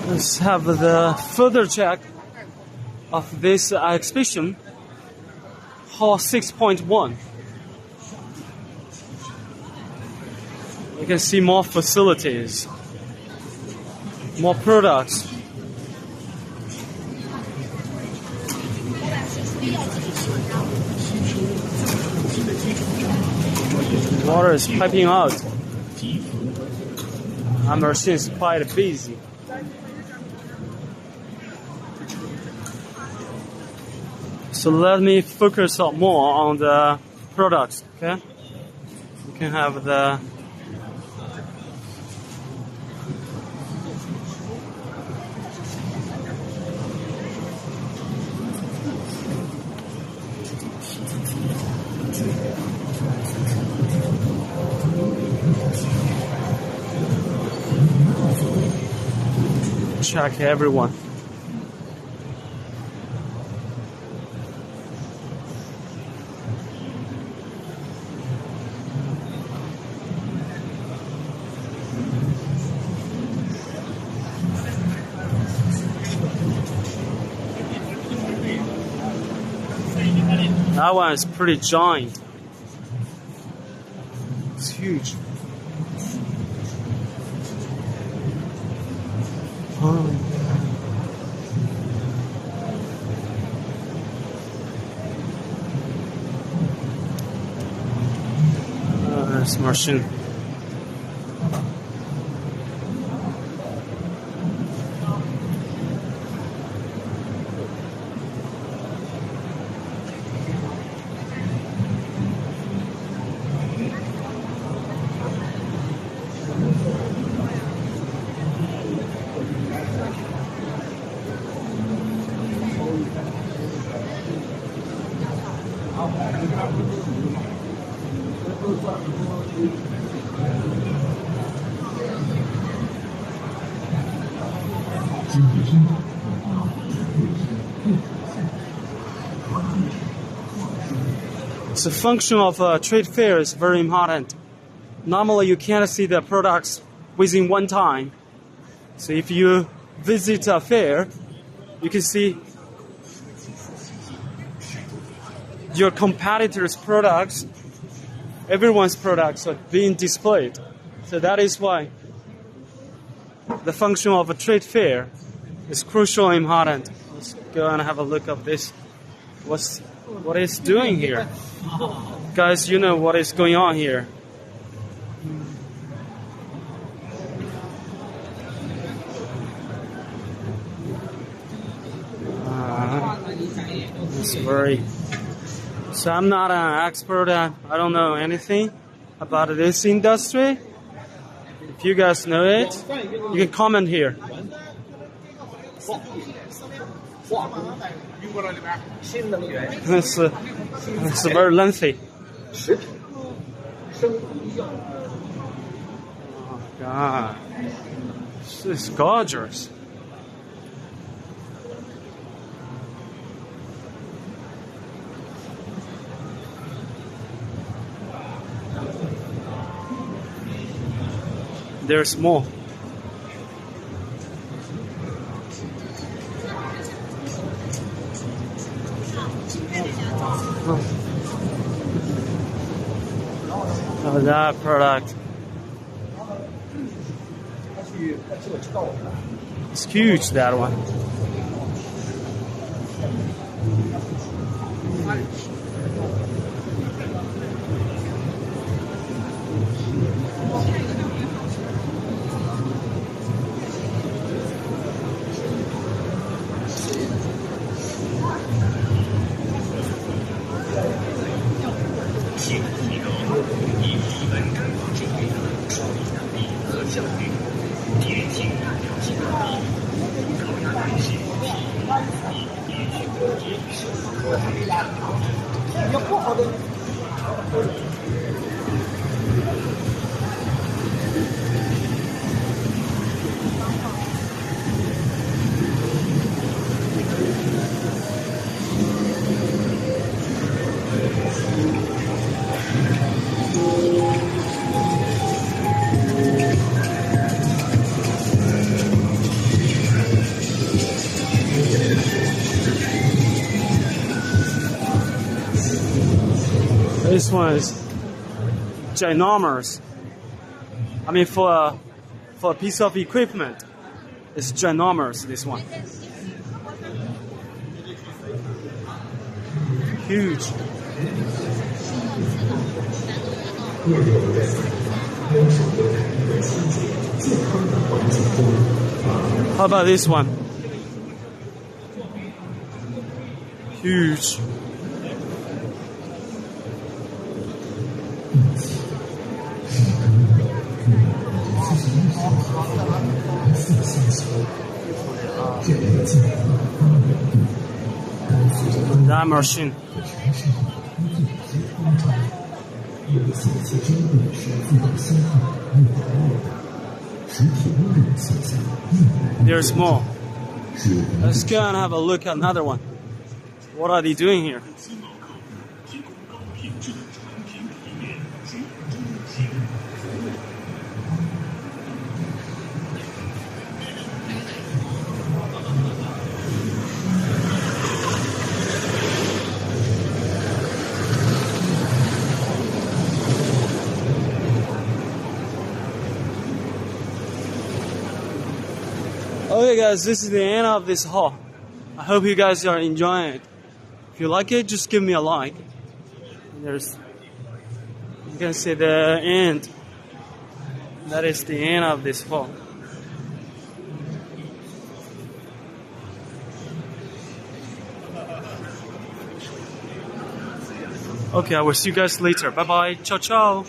Let's have the further check of this exhibition, Hall 6.1. You can see more facilities, more products. Water is piping out. Our machine is quite busy. So let me focus more on the products, okay? You can have the check everyone. That one is pretty giant. It's huge. This machine. The function of a trade fair is very important. Normally you can't see the products within one time. So if you visit a fair, you can see your competitors' products, everyone's products are being displayed. So that is why the function of a trade fair is crucial and important. Let's go and have a look at this. What it's doing here. Guys, you know what is going on here. It's very... So I'm not an expert. I don't know anything about this industry. If you guys know it, you can comment here. It's very lengthy. Oh God, this is gorgeous. There's more. Oh, that product. It's huge, that one. This one is ginormous. I mean, for a piece of equipment, it's ginormous. This one, huge. How about this one? Huge. That machine. There's more. Let's go and have a look at another one. What are they doing here? Okay guys, this is the end of this haul. I hope you guys are enjoying it. If you like it, just give me a like. You can see the end. That is the end of this haul. Okay, I will see you guys later. Bye bye. Ciao ciao.